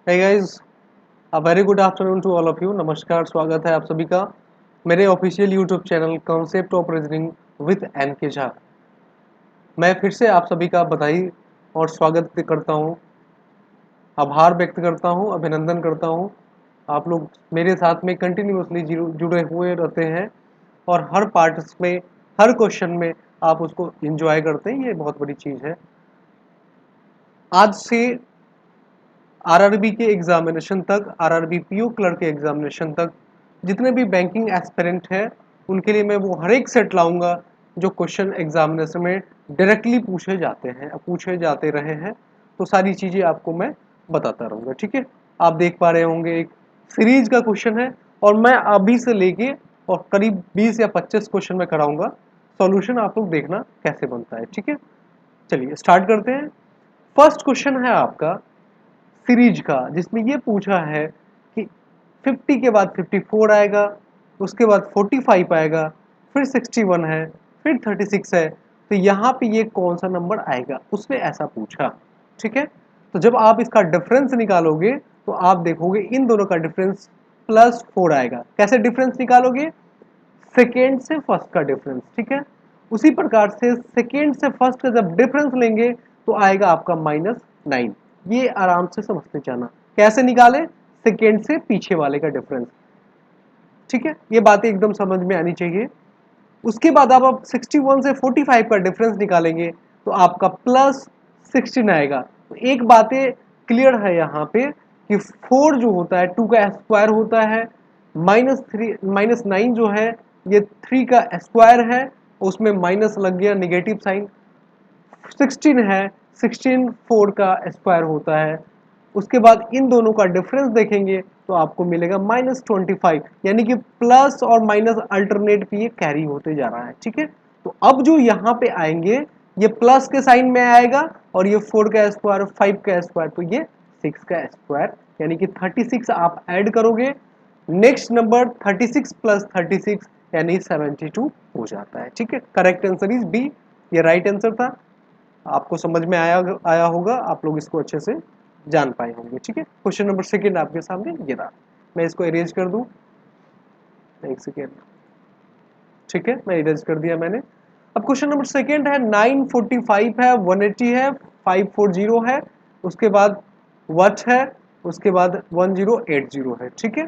Hey guys, a very good afternoon to all of you. नमस्कार, स्वागत है आप सभी का मेरे official YouTube channel concept of reasoning with N K Jha. मैं फिर से आप सभी का बधाई और स्वागत करता हूं, आभार व्यक्त करता हूं, अभिनंदन करता हूं। आप लोग मेरे साथ में कंटिन्यूअसली जुड़े हुए रहते हैं और हर पार्ट्स में, हर क्वेश्चन में आप उसको एंजॉय करते हैं, ये बहुत बड़ी चीज़ है। आज से आरआरबी के एग्जामिनेशन तक, आरआरबी पीओ क्लर्क के एग्जामिनेशन तक जितने भी बैंकिंग एस्पिरेंट हैं उनके लिए मैं वो हर एक सेट लाऊंगा जो क्वेश्चन एग्जामिनेशन में डायरेक्टली पूछे जाते रहे हैं। तो सारी चीज़ें आपको मैं बताता रहूँगा, ठीक है। आप देख पा रहे होंगे एक सीरीज का क्वेश्चन है और मैं अभी से लेके और करीब 20 या 25 क्वेश्चन में कराऊंगा। सॉल्यूशन आप लोग देखना कैसे बनता है, ठीक है। चलिए स्टार्ट करते हैं। फर्स्ट क्वेश्चन है आपका सीरीज का, जिसमें ये पूछा है कि 50 के बाद 54 आएगा, उसके बाद 45 आएगा, फिर 61 है, फिर 36 है, तो यहाँ पे ये कौन सा नंबर आएगा, उसने ऐसा पूछा, ठीक है। तो जब आप इसका डिफरेंस निकालोगे तो आप देखोगे इन दोनों का डिफरेंस +4 आएगा। कैसे डिफरेंस निकालोगे? सेकेंड से फर्स्ट का डिफरेंस, ठीक है। उसी प्रकार से सेकेंड से फर्स्ट का जब डिफरेंस लेंगे तो आएगा आपका -9। ये आराम से समझते जाना कैसे निकाले, सेकेंड से पीछे वाले का डिफरेंस, ठीक है। ये बातें एकदम समझ में आनी चाहिए। उसके बाद आप 61 से 45 का डिफरेंस निकालेंगे तो आपका +16 आएगा। तो एक बातें क्लियर है यहाँ पे कि 4 जो होता है 2 का स्क्वायर होता है, -9 जो है ये 3 का स्क्वायर है, उसमें माइनस लग गया, निगेटिव साइन। 16 है, 16 4 का स्क्वायर होता है। उसके बाद इन दोनों का डिफरेंस देखेंगे तो आपको मिलेगा -25, यानी कि प्लस और माइनस अल्टरनेट पे ये कैरी होते जा रहा है, ठीक है। तो अब जो यहाँ पे आएंगे ये प्लस के साइन में आएगा और ये 4 का स्क्वायर, 5 का स्क्वायर, तो ये 6 का स्क्वायर, यानी कि 36 आप ऐड करोगे, नेक्स्ट नंबर 36 + 36 यानी 72 हो जाता है, ठीक है। करेक्ट आंसर इज बी, ये राइट आंसर था। आपको समझ में आया होगा, आप लोग इसको अच्छे से जान पाए होंगे, ठीक है। क्वेश्चन नंबर सेकंड आपके सामने ये रहा। मैं इसको इरेज कर दूं, एक सेकेंड, ठीक है, मैं इरेज कर दिया मैंने। अब क्वेश्चन नंबर सेकंड है, 945 है, 180 है, 540 है, उसके बाद व्हाट है, उसके बाद 1080 है, ठीक है।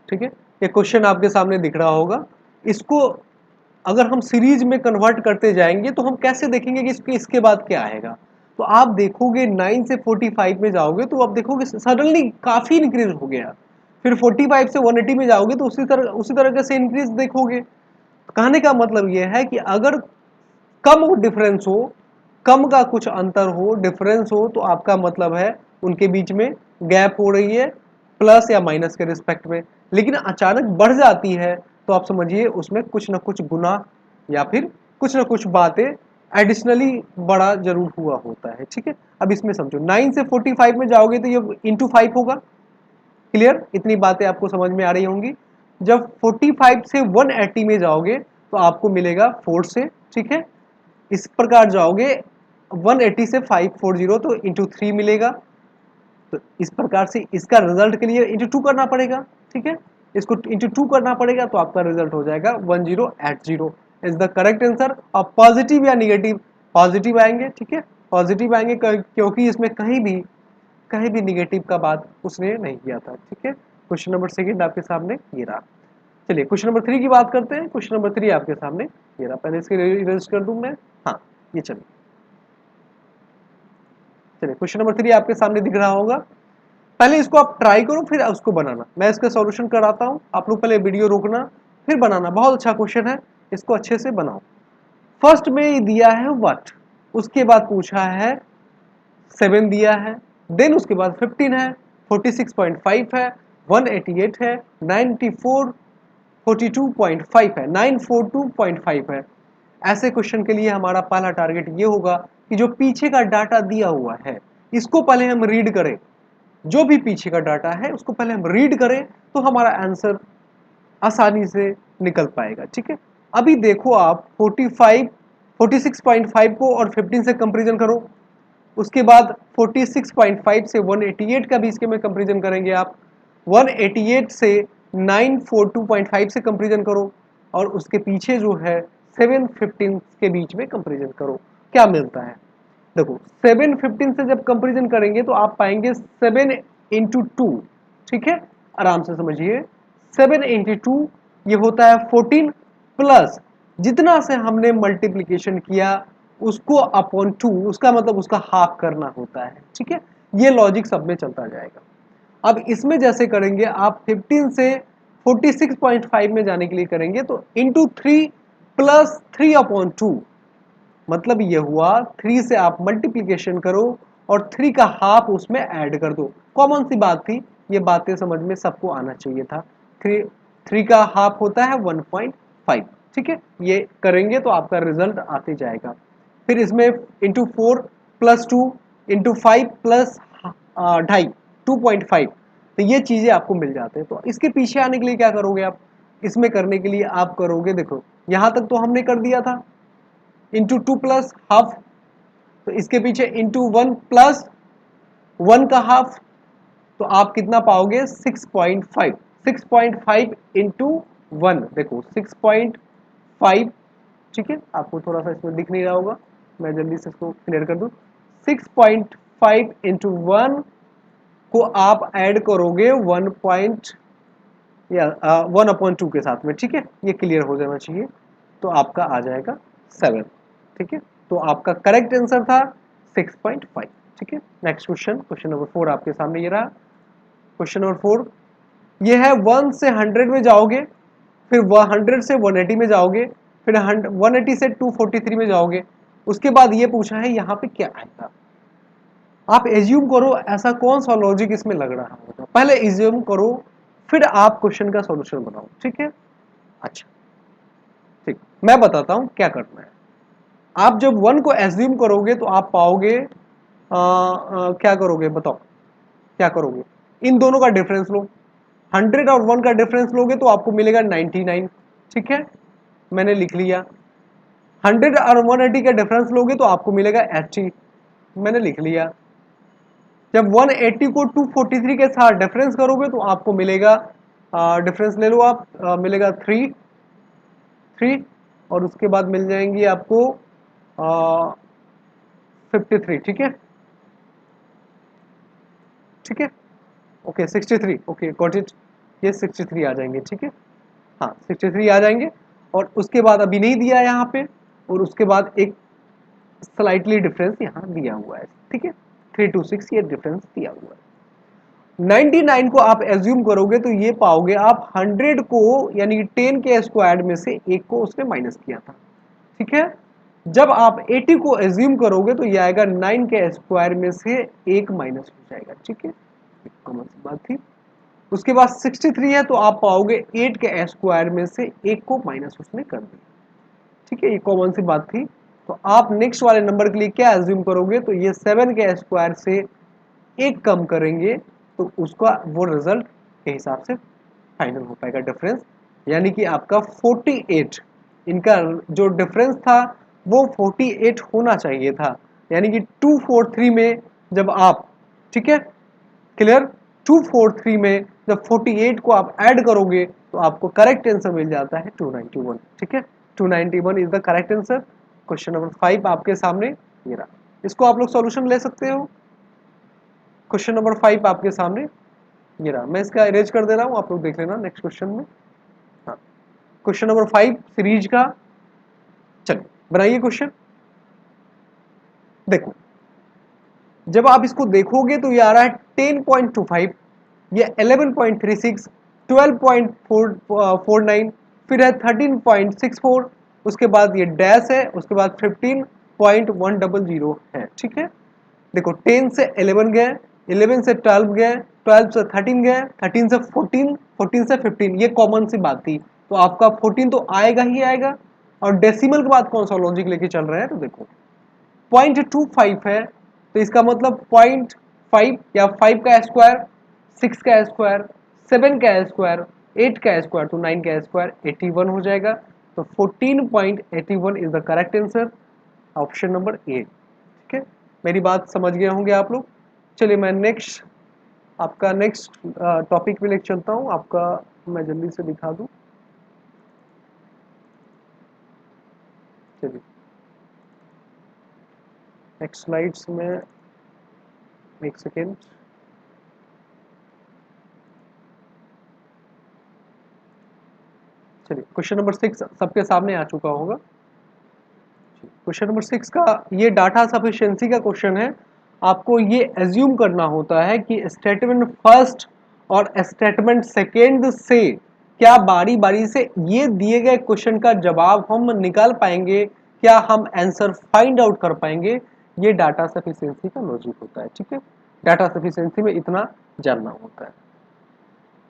ठीक है, ये क्वेश्चन आपके सामने दिख रहा होगा। इसको अगर हम सीरीज में कन्वर्ट करते जाएंगे तो हम कैसे देखेंगे कि इसके बाद क्या आएगा। तो आप देखोगे 9 से 45 में जाओगे तो आप देखोगे सडनली काफी इंक्रीज हो गया, फिर 45 से 180 में जाओगे तो उसी तरह से इंक्रीज देखोगे। कहने का मतलब यह है कि अगर कम डिफरेंस हो, कम का कुछ अंतर हो, डिफरेंस हो, तो आपका मतलब है उनके बीच में गैप हो रही है प्लस या माइनस के रिस्पेक्ट में। लेकिन अचानक बढ़ जाती है तो आप समझिए उसमें कुछ ना कुछ गुना या फिर कुछ ना कुछ बातें एडिशनली बड़ा जरूर हुआ होता है, ठीक है। अब इसमें समझो 9 से 45 में जाओगे तो ये इंटू 5 होगा। क्लियर, इतनी बातें आपको समझ में आ रही होंगी। जब 45 से 180 में जाओगे तो आपको मिलेगा 4 से, ठीक है। इस प्रकार जाओगे 180 से 540 तो इंटू 3 मिलेगा। तो इस प्रकार से इसका रिजल्ट के लिए इंटू 2 करना पड़ेगा, ठीक है। इसको इंटू 2 करना पड़ेगा तो आपका रिजल्ट हो जाएगा 1080 इज द करेक्ट आंसर। और पॉजिटिव या निगेटिव, पॉजिटिव आएंगे, ठीक है, पॉजिटिव आएंगे क्योंकि इसमें कहीं भी निगेटिव का बात उसने नहीं किया था, ठीक है। क्वेश्चन नंबर सेकंड आपके सामने ये रहा। चलिए क्वेश्चन नंबर 3 की बात करते हैं। क्वेश्चन नंबर 3 आपके सामने ये रहा, पहले इसके इरेज कर दूं मैं। हाँ, ये चलिए चलिए क्वेश्चन नंबर 3 आपके सामने दिख रहा होगा। पहले इसको आप ट्राई करो फिर उसको बनाना, मैं इसका सॉल्यूशन कराता हूं। आप लोग पहले वीडियो रोकना फिर बनाना, बहुत अच्छा क्वेश्चन है, इसको अच्छे से बनाओ। फर्स्ट में दिया है व्हाट, उसके बाद पूछा है 7 दिया है, देन उसके बाद 15 है, 46.5 है, 188 है, 94, 42.5 है, 942.5 है। ऐसे क्वेश्चन के लिए हमारा पहला टारगेट ये होगा कि जो पीछे का डाटा दिया हुआ है इसको पहले हम रीड करें। जो भी पीछे का डाटा है उसको पहले हम रीड करें तो हमारा आंसर आसानी से निकल पाएगा, ठीक है। अभी देखो आप 46.5 को और 15 से कंपैरिजन करो, उसके बाद 46.5 से 188 का भी इसके में कंपेरिजन करेंगे आप। 188 से 942.5 से कंपेरिजन करो और उसके पीछे जो है 715 के बीच में कंपेरिजन करो, क्या मिलता है। देखो 715 से जब कंपेरिजन करेंगे तो आप पाएंगे 7 इंटू टू, ठीक है, आराम से समझिए। 7 इंटू टू ये होता है 14 प्लस जितना से हमने मल्टीप्लीकेशन किया उसको अपॉन टू, उसका मतलब उसका हाफ करना होता है, ठीक है। ये लॉजिक सब में चलता जाएगा। अब इसमें जैसे करेंगे आप 15 से 46.5 में जाने के लिए करेंगे तो इंटू 3 प्लस 3 अपॉन टू, मतलब ये हुआ 3 से आप मल्टीप्लीकेशन करो और 3 का हाफ उसमें ऐड कर दो। कॉमन सी बात थी, ये बातें समझ में सबको आना चाहिए था। 3 का हाफ होता है 1.5, ठीक है। ये करेंगे तो आपका रिजल्ट आते जाएगा। फिर इसमें इंटू 4 प्लस 2 इंटू 5 प्लस 2.5 2.5, तो ये चीजें आपको मिल जाते हैं। तो इसके पीछे आने के लिए क्या करोगे आप, इसमें करने के लिए आप करोगे, देखो यहां तक तो हमने कर दिया था, इंटू 2 प्लस हाफ, तो इसके पीछे इंटू 1 प्लस 1 का हाफ, तो आप कितना पाओगे 6.5। 6.5 इंटू 1, देखो 6.5, ठीक है। आपको थोड़ा सा इसमें दिख नहीं रहा होगा, मैं जल्दी से इसको क्लियर कर दूं। 6.5 इंटू 1 को आप ऐड करोगे 1.2 के साथ में, ठीक है। ये क्लियर हो जाना चाहिए, तो आपका आ जाएगा 7, ठीक है। तो आपका करेक्ट आंसर था 6.5, ठीक है। नेक्स्ट क्वेश्चन, क्वेश्चन नंबर 4 आपके सामने ये रहा। क्वेश्चन नंबर 4 ये है 1 से 100 में जाओगे, फिर 100 से 180 में जाओगे, फिर 180 से 243 में जाओगे, उसके बाद ये पूछा है यहाँ पे क्या आएगा। आप एज्यूम करो ऐसा कौन सा लॉजिक इसमें लग रहा होगा, पहले एज्यूम करो फिर आप क्वेश्चन का सॉल्यूशन बनाओ, ठीक है। अच्छा ठीक, मैं बताता हूं क्या करना है। आप जब 1 को एज्यूम करोगे तो आप पाओगे क्या करोगे बताओ, क्या करोगे, इन दोनों का डिफरेंस लो। 100 और 1 का डिफरेंस लोगे तो आपको मिलेगा 99, ठीक है, मैंने लिख लिया। 100 और 180 का डिफरेंस लोगे तो आपको मिलेगा 80, मैंने लिख लिया। जब 180 को 243 के साथ डिफरेंस करोगे तो आपको मिलेगा, डिफरेंस ले लो आप, मिलेगा 3 और उसके बाद मिल जाएंगी आपको 53, ठीक है, ठीक है, ओके 63, ओके गॉट इट, ये 63 आ जाएंगे, ठीक है, हाँ 63 आ जाएंगे। और उसके बाद अभी नहीं दिया यहाँ पे, और उसके बाद एक स्लाइटली डिफरेंस यहाँ दिया हुआ है, ठीक है, 326 ये डिफरेंस दिया हुआ है। 99 को आप एज्यूम करोगे तो ये पाओगे आप 100 को यानी 10 के स्क्वायर में से एक को उसने माइनस किया था, ठीक है। जब आप 80 को एज्यूम करोगे तो ये आएगा 9 के स्क्वायर में से एक माइनस हो जाएगा, ठीक है, कॉमन सी बात थी। उसके बाद 63 है तो आप पाओगे 8 के स्क्वायर में से एक को माइनस उसने कर दिया, ठीक है, ये कॉमन सी बात थी। तो आप नेक्स्ट वाले नंबर के लिए क्या एज्यूम करोगे, तो ये 7 के स्क्वायर से एक कम करेंगे तो उसका वो रिजल्ट के हिसाब से फाइनल हो पाएगा डिफरेंस, यानी कि आपका 48, इनका जो डिफरेंस था वो 48 होना चाहिए था, यानी कि 243 में जब आप, ठीक है क्लियर, 243 में जब 48 को आप ऐड करोगे तो आपको करेक्ट आंसर मिल जाता है 291, ठीक है, 291 is the correct answer. Question number 5 आपके सामने ये रहा, इसको आप लोग सॉल्यूशन ले सकते हो। क्वेश्चन नंबर 5 आपके सामने ये रहा, मैं इसका अरेंज कर दे रहा हूं, आप लोग देख लेना नेक्स्ट क्वेश्चन में। हाँ, क्वेश्चन नंबर 5 सीरीज का, चलिए बनाइए क्वेश्चन। देखो जब आप इसको देखोगे तो ये आ रहा है 10.25, ये 11.36, 12.49, फिर है 13.64, उसके बाद ये डैश है, उसके बाद 15.100 है, ठीक है। देखो 10 से 11 गए, 11 से 12 गए, 12 से 13 गए, 13 से 14, 14 से 15, ये कॉमन सी बात थी, तो आपका 14 तो आएगा ही आएगा। और डेसिमल के बाद कौन सा लॉजिक लेके चल रहा है, तो देखो 0.25 है तो इसका मतलब 0.5 या 5 का स्क्वायर, 6 का स्क्वायर, 7 का स्क्वायर, 8 का स्क्वायर, तो 9 का स्क्वायर 81 हो जाएगा। तो 14.81 is the correct answer, option number A, ठीक है। मेरी बात समझ गए होंगे आप लोग। चलिए मैं नेक्स्ट टॉपिक पे लेकर चलता हूँ आपका। मैं जल्दी से दिखा दूँ। चलिए नेक्स्ट स्लाइड्स में, एक सेकेंड। चलिए क्वेश्चन नंबर 6 सबके सामने आ चुका होगा। क्वेश्चन नंबर 6 का ये डाटा सफिशिएंसी का क्वेश्चन है। आपको ये एज्यूम करना होता है कि स्टेटमेंट फर्स्ट और स्टेटमेंट सेकेंड से क्या बारी बारी से ये दिए गए क्वेश्चन का जवाब हम निकाल पाएंगे, क्या हम आंसर फाइंड आउट कर पाएंगे। ये डाटा सफिशिएंसी का लॉजिक होता है। ठीक है, डाटा सफिशिएंसी में इतना जानना होता है।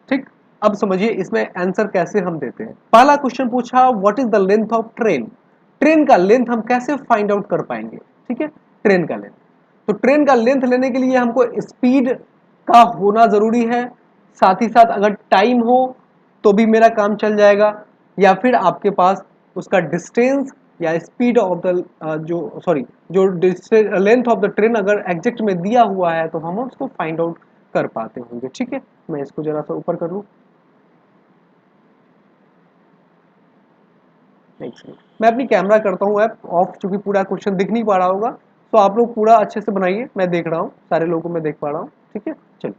ठीक, अब समझिए इसमें आंसर कैसे हम देते हैं। पहला क्वेश्चन पूछा what is the length of train. Train का लेंथ हम कैसे फाइंड आउट कर पाएंगे। ठीक है, ट्रेन का लेंथ, तो ट्रेन का लेंथ लेने के लिए हमको स्पीड का होना जरूरी है, साथ ही साथ अगर टाइम हो तो भी मेरा काम चल जाएगा, या फिर आपके पास उसका डिस्टेंस या स्पीड ऑफ द जो लेंथ ऑफ द ट्रेन अगर एग्जैक्ट में दिया हुआ है तो हम उसको फाइंड आउट कर पाते होंगे। ठीक है, मैं इसको जरा सा ऊपर कर लूँ। मैं अपनी कैमरा करता हूँ ऐप ऑफ, चूंकि पूरा क्वेश्चन दिख नहीं पा रहा होगा, तो आप लोग पूरा अच्छे से बनाइए। मैं देख रहा हूँ, सारे लोगों को मैं देख पा रहा हूँ। ठीक है, चलिए।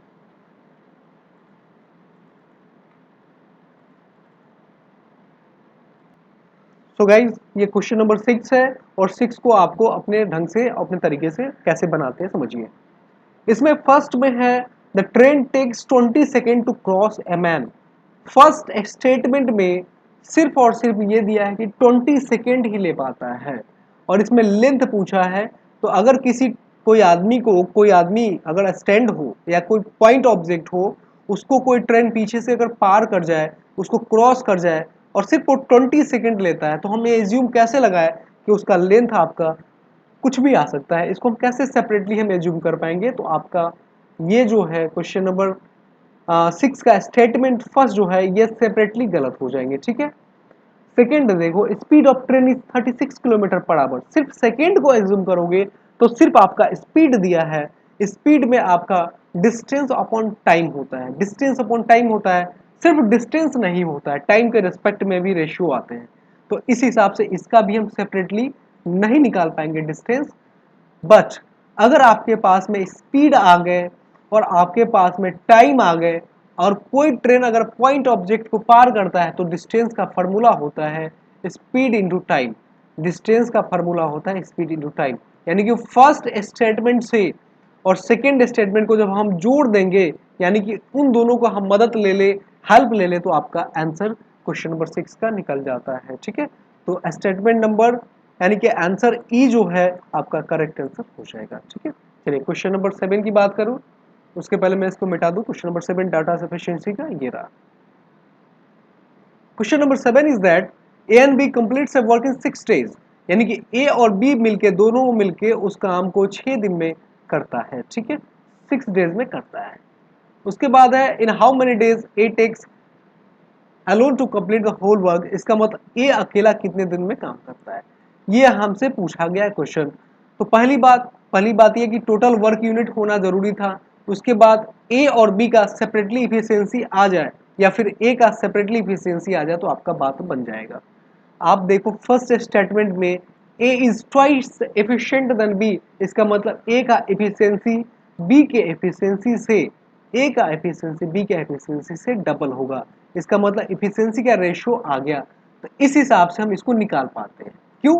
सो गाइज ये क्वेश्चन नंबर 6 है, और 6 को आपको अपने ढंग से अपने तरीके से कैसे बनाते हैं समझिए। इसमें फर्स्ट में है the train takes 20 second to cross a man. First statement में सिर्फ और सिर्फ ये दिया है कि 20 सेकेंड ही ले पाता है, और इसमें लेंथ पूछा है। तो अगर कोई आदमी अगर स्टैंड हो या कोई पॉइंट ऑब्जेक्ट हो, उसको कोई ट्रेन पीछे से अगर पार कर जाए, उसको क्रॉस कर जाए, और सिर्फ वो 20 सेकेंड लेता है, तो हम ये एज्यूम कैसे लगाए कि उसका लेंथ आपका कुछ भी आ सकता है। इसको हम कैसे सेपरेटली हम एज्यूम कर पाएंगे। तो आपका ये जो है क्वेश्चन नंबर 6 का स्टेटमेंट फर्स्ट जो है ये सेपरेटली गलत हो जाएंगे। ठीक है, सेकेंड देखो, speed of train is 36 kilometre per hour. सिर्फ सेकेंड को एज्यूम करोगे तो सिर्फ आपका स्पीड दिया है, स्पीड में आपका डिस्टेंस अपॉन टाइम होता है, डिस्टेंस अपॉन टाइम होता है। सिर्फ डिस्टेंस नहीं होता है, टाइम के रिस्पेक्ट में भी रेशियो आते हैं। तो इस हिसाब से इसका भी हम सेपरेटली नहीं निकाल पाएंगे डिस्टेंस। बट अगर आपके पास में स्पीड आ गए और आपके पास में टाइम आ गए, और कोई ट्रेन अगर पॉइंट ऑब्जेक्ट को पार करता है, तो डिस्टेंस का फॉर्मूला होता है स्पीड इंटू टाइम। डिस्टेंस का फॉर्मूला होता है स्पीड इंटू टाइम। यानी कि फर्स्ट स्टेटमेंट से और सेकेंड स्टेटमेंट को जब हम जोड़ देंगे, यानी कि उन दोनों को हम मदद ले ले, हेल्प ले ले, तो आपका आंसर क्वेश्चन नंबर 6 का निकल जाता है। ठीक है, तो स्टेटमेंट नंबर यानी कि आंसर ई जो है आपका करेक्ट आंसर हो जाएगा। ठीक है, चलिए क्वेश्चन नंबर 7 की बात करूं, उसके पहले मैं इसको मिटा दूं। क्वेश्चन नंबर 7 डाटा सफिशिएंसी का ये रहा। Question number 7 is that A and B completes a work in 6 days. यानी कि ए और बी मिलके, दोनों मिलके उस काम को 6 दिन में करता है। ठीक है, 6 डेज में करता है। उसके बाद है in how many days A takes alone to complete the whole work. इसका मतलब ए अकेला कितने दिन में काम करता है, ये हमसे पूछा गया क्वेश्चन। तो पहली बात ये कि टोटल वर्क यूनिट होना जरूरी था। उसके बाद ए और बी का सेपरेटली इफिशियंसी आ जाए, या फिर ए का सेपरेटली इफिशियंसी आ जाए, तो आपका बात बन जाएगा। आप देखो फर्स्ट स्टेटमेंट में A is twice efficient than B. इसका मतलब ए का एफिशिएंसी बी के एफिशिएंसी से, ए का एफिशिएंसी बी के एफिशिएंसी से डबल होगा। इसका मतलब एफिशिएंसी का रेशियो आ गया। तो इस हिसाब से हम इसको निकाल पाते हैं। क्यों?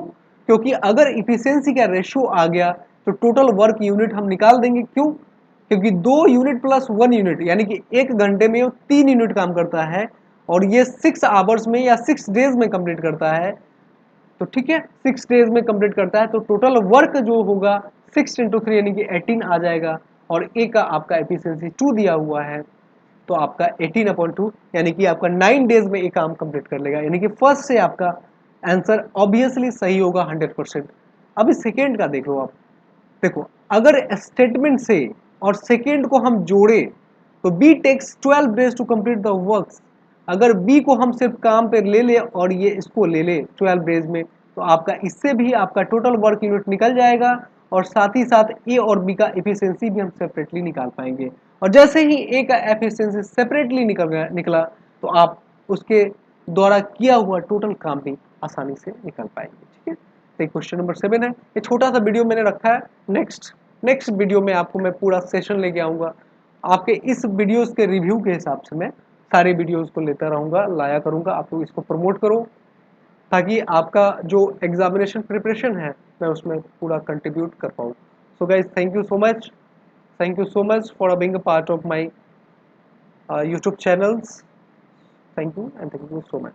क्योंकि अगर एफिशिएंसी का रेशियो आ गया तो टोटल वर्क यूनिट हम निकाल देंगे। क्यों? क्योंकि 2 यूनिट प्लस 1 यूनिट, यानी कि 1 घंटे में 3 यूनिट काम करता है, और ये 6 आवर्स में या 6 डेज में कंप्लीट करता है। तो ठीक है, 6 डेज में कंप्लीट करता है, तो टोटल वर्क जो होगा 6 इंटू 3 यानी कि 18 आ जाएगा। और ए का आपका एफिशिएंसी 2 दिया हुआ है, तो आपका 18/2 यानी कि आपका 9 डेज में ये काम कंप्लीट कर लेगा। यानी कि फर्स्ट से आपका आंसर ऑब्वियसली सही होगा 100%। अभी सेकेंड का देख लो आप। देखो अगर स्टेटमेंट से और सेकेंड को हम जोड़े तो B takes 12 days to complete the works. अगर बी को हम सिर्फ काम पे ले ले और ये इसको ले ले 12 डेज में, तो आपका इससे भी आपका टोटल वर्क यूनिट निकल जाएगा। और साथ ही साथ ए और बी का एफिशिएंसी भी हम सेपरेटली निकाल पाएंगे। और जैसे ही ए का एफिशिएंसी सेपरेटली निकला तो आप उसके द्वारा किया हुआ टोटल काम भी आसानी से निकाल पाएंगे। ठीक है, तो क्वेश्चन नंबर 7 है। ये छोटा सा वीडियो मैंने रखा है, नेक्स्ट वीडियो में आपको मैं पूरा सेशन लेके आऊँगा। आपके इस वीडियोस के रिव्यू के हिसाब से मैं सारे वीडियोस को लेता रहूँगा, लाया करूँगा। आप लोग इसको प्रमोट करो ताकि आपका जो एग्जामिनेशन प्रिपरेशन है मैं उसमें पूरा कंट्रीब्यूट कर पाऊँ। So guys, thank you so much for being a part of my YouTube channels. Thank you and thank you so much.